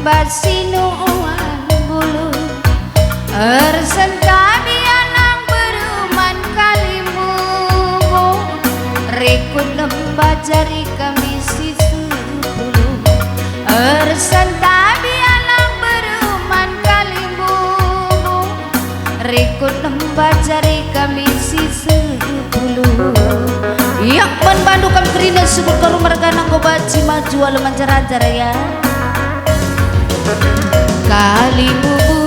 basinuan bulu ersentadi anang beruman kalimu rikut lembah jari kami sisu bulu ersentadi anang beruman kalimu rikut lembah jari kami sisu bulu yak bandu kam kerina subur karu mergana ko baci maju alaman cara-cara ya kali bubu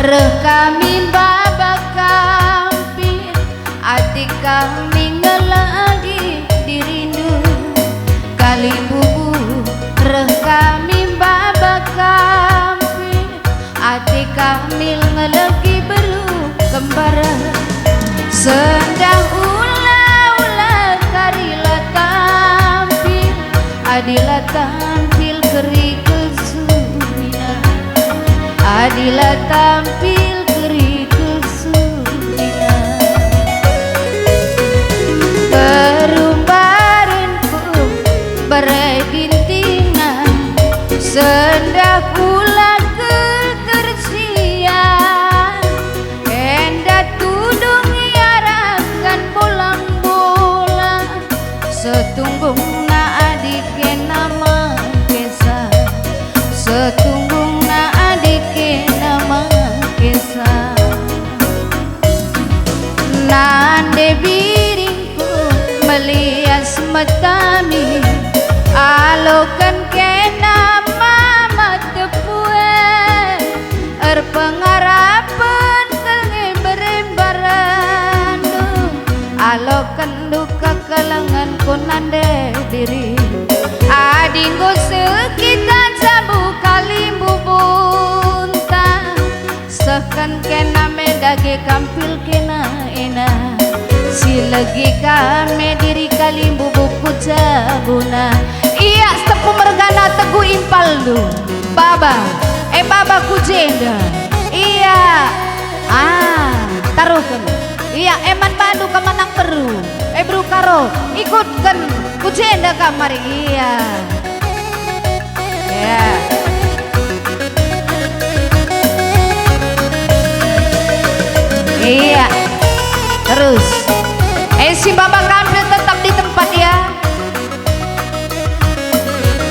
reh kami babak kampir hati kami ngelagi dirindu kali bubu reh kami babak kampir hati kami ngelagi beru kembara sedang ulah karila tampil adilah tampil kerikil sumina adilah tampil kerikil sumina berumbaranku beregintingan sendak pula ketersian endah tudung iarakan bolang-bolang setunggung na adik nama kesa setunggung na adik nama kesa nande biringku melias matami alokan kena mama tepue erpengarapan kenge berembaran alokan duka kalangan konande diri adinggo sekitar sabu kalimbu bunta sekan kena medage kampil kena ena silagi kame diri kalimbu buku jabuna iya sepu mergana teguh impal lu baba baba kujenda iya taruhkan iya eman bandu kemanang peru bro karo ikutkan kujenda kamari iya ya iya terus si baba kampil tetap di tempat ya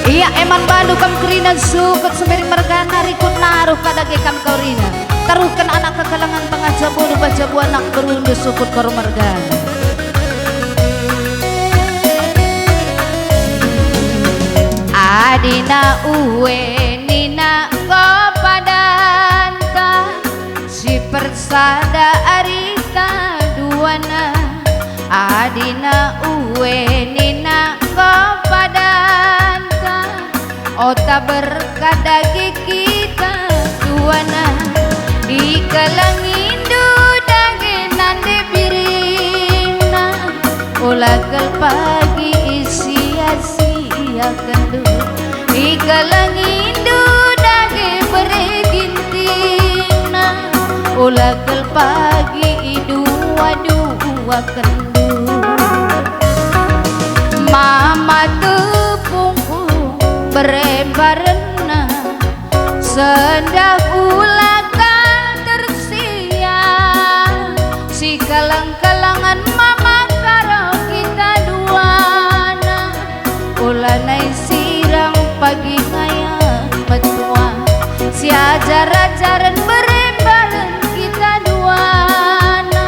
iya eman bandu kam kerina sukut semering mergana rikut naruh kadage kam kaurina taruhkan anak kekalangan tengah jabu bajabu anak berundu sukut koru mergana adina uwe nina kopadanta si persada arita duana adina uwe nina kopadanta ota berkadagi kita duana di kalangindu dage nande birina ulagal pagi isia-sia kendu di kalangindu dage beregintina ulagal pagi dua-dua kendu mama tepungku berembarena sendak ulakan tersiang si kalang-kalangan mama karo kita duana ulanai sirang pagi ngaya metua si ajar-ajaran berembaran kita duana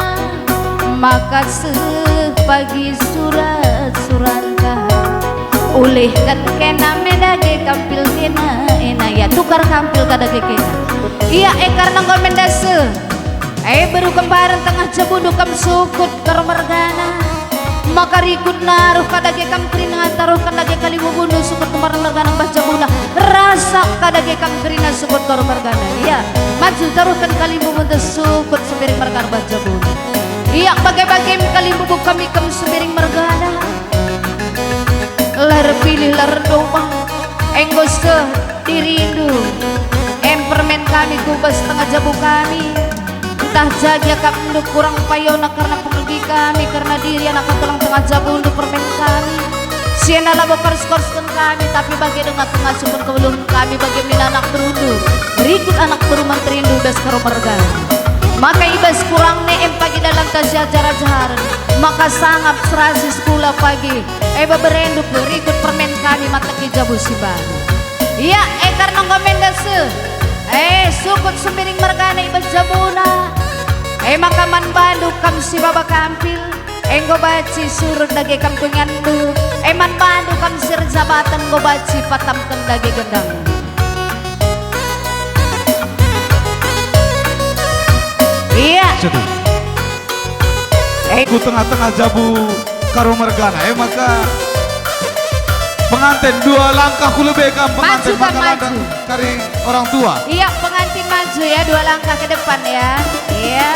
maka sepagi surat-suranta ulih kan kena medage kampil kena ena ya tukar kampil kadage kena iya karena ngol mendase baru kembaran tengah jabu kam sukut karo mergana maka rikut naruh kadage kam kerina taruh kadage kalimu bundu sukut kemarin mergana bajabuna rasa kadage kam kerina sukut karo mergana iya maju taruhkan kalimu bundu sukut sepiring mergana bajabuna iya bagai-bagai kalimu bu kami kam sepiring mergana lar pilih lar domah enggos ke dirindu permen kami kubas tengah jabu kami entah jaga kami kurang payona karena pengerti kami karena diri anak tulang tengah jabu untuk permen kami Siena labo kors-korskan kami, tapi bagi dengan pengasuhan kebelum kami bagi anak berundur. Berikut anak berumah terindu bes karomergan. Maka ibas kurang neem pagi dalam tasya acara jaharan. Maka sangap serasi sekolah pagi. Berendu berikut permen kami mata kijabu si baru. Iya, karena ngomendase. Sukut sembiring mergana ibas jabuna. Maka man bandu kam si baba kampil. Go baci surut dage kam pengandu. Man bandu kam sir jabatan go baci patam kem dage gendang. Iya. Ku tengah-tengah jabu karo mergana. Maka pengantin dua langkah ku lebih kam pengantin maju, maka langkah kari orang tua. Iya, pengantin maju ya, 2 langkah ke depan ya. Iya.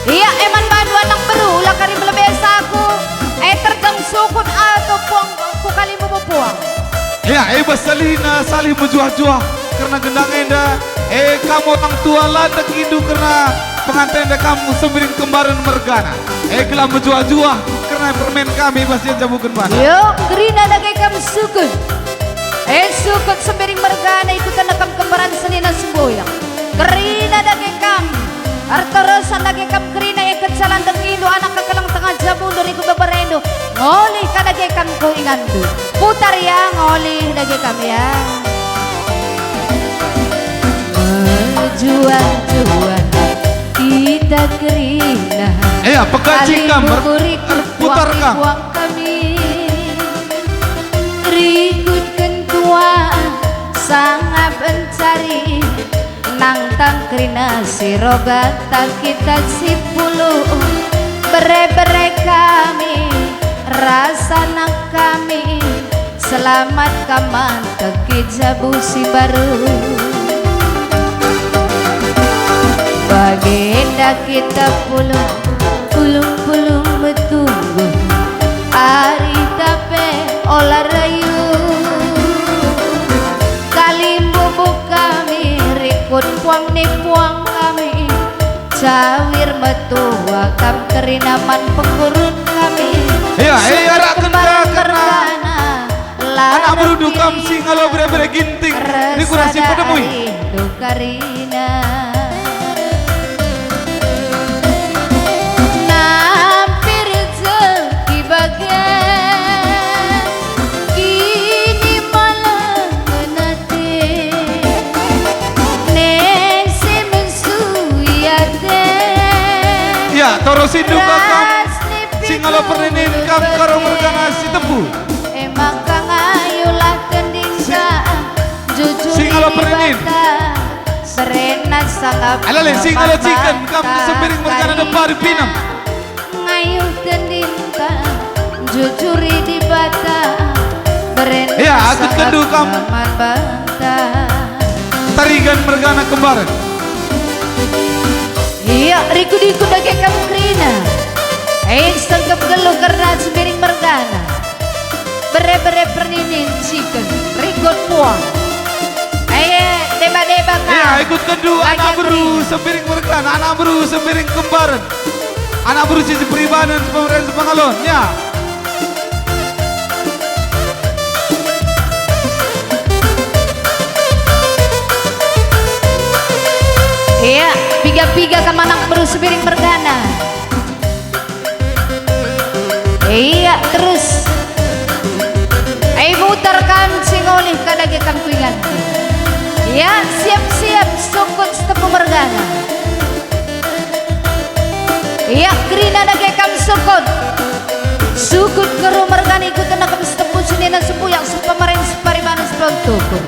Iya, eman bandu anak beru ulah kari melebesa aku. Tergang sukun atau puang ku kali puang. Iya, basalina salih menjuah-juah karena gendang enda. Kamu orang tua landak indu karena pengantin kamu sembiring kembaran mergana. Gelam menjuah-juah karena permen kami pasti jabu kembaran. Yo, gerina lagi kamu sukun. Sukun sembiring mergana ikutan nakam kembaran senina semboyang. Gerina lagi kamu. Artorosan lagi kamu gerina ikut jalan dengilu anak kekelang tengah jabu dari ku beberendo. Ngoli kadage kamu ku ingandu. Putar ya ngoli lagi kamu ya. Juan-juan kita gerina. Pekaji kamar putar kam. Kami rikut kentua sangat mencari nang tangkrina siroga tak kita si puluh bere-bere kami rasa nak kami selamat kaman teki jabu si baru. Bagenda kita pulung betunggu Ari tape olah rayu Kalimbu kami rikut puang ni puang kami Cawir metua kam kerinaman pengurun kami. Arak kenda karena anak berudu kam singalo bere-bere ginting ini kurasi pedemui Karina Toro sindu kam singalo perinin kam karo mergana si tembu. Maka ngayulah kendingka jujur singalo perinin. Serenat sangap. Alale singalo chicken kam sembiring mergana depan pinam. Ngayuh kendingka jujur di bata. Berenat akut kendu kam tarigan mergana kembaran. Iya, riku-diku dage kamu krina. Sangkap gelo karena sembiring mergana. Bere-bere perninin chicken, rikut puang. Deba-deba kan. Ikut kendu anak beru sembiring mergana, anak beru sembiring kembaran. Anak beru sisi peribanan pemerintah Sepangalon, ya. Iya, piga-piga ke manang beru sembiring mergana. Iya, terus mutar kan singolih kadage kan kuingan. Ya, siap-siap sukut setepu mergana. Iya, gerina dage kam sukut. Sukut keru mergana ikutan nakam setepu sunina sepuyang sepamarin separibanan sepeltukur.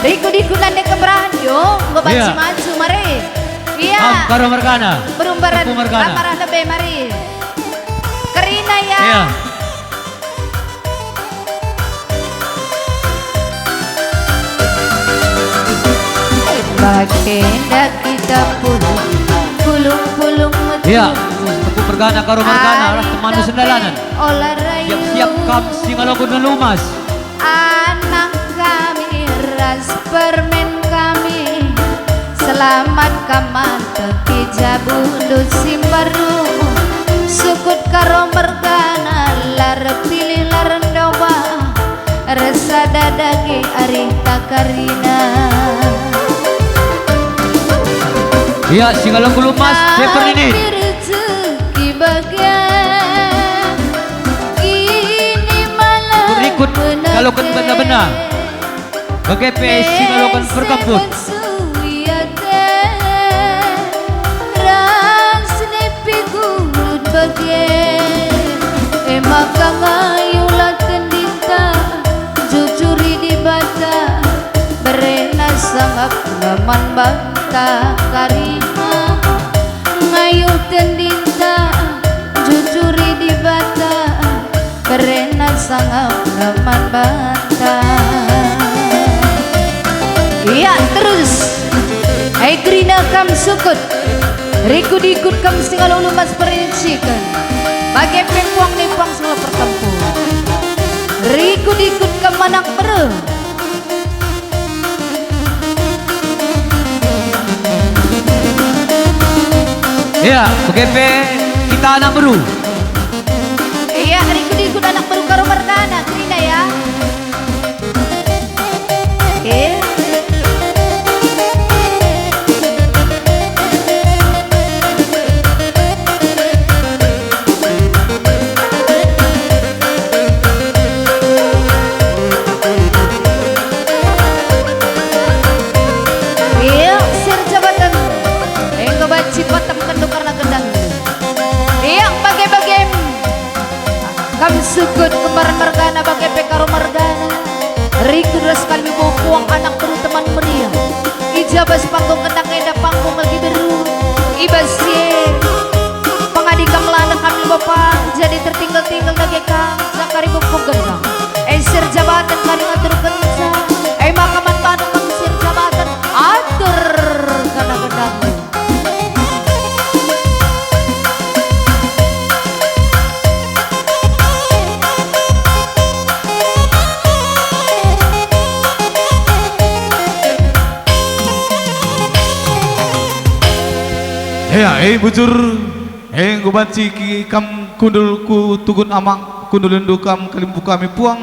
Diku-diku nande kebrahan yo, ngobaci maju mari. Iya. Karo mergana. Berumbaran amarah lebih mari. Kerina ya. Iya. Bagenda kita pulung Iya. Tepu mergana karo mergana temanu sendalanan. Siap-siap kam singalo kudu lumas. Anak kami ras permen kami selamat kaman teki jabu simbaru sukut karo mergana larepil padage ari takarina. Ya, singalong gulumas, paper ini. Rezeki bagian kini malam Berikut kalau kan benar-benar. Bagai PS singalongan berkampus. Maka ngayulah tendita jujuri di bata berena sangap naman bata karima ngayu tendita jujuri di bata berena sangap naman bata. Iya terus ay grina kam sukut rikut-ikut kam singalulu mas perinsikan bagai pengkuang nipang semua perkampung rikut-ikut kam manak bere. Ya, bagai kita anak baru. Iya rikut-ikut anak baru karo merdana grina ya. Kam sukut kemarin mergana bagai pekaro mergana riku deras kali buang anak baru teman meriah ijabas panggung kendang eda panggung lagi beru ibasir pengadikam lana kami bapak jadi tertinggal-tinggal lagi kang zakari bukung gendang sir jabatan kali ngatur kencang makaman panu kang sir jabatan atur karena gendang. Ya, bujur, gubanci ki kam kundul ku tugun amang kundul kam kalimbu kami puang.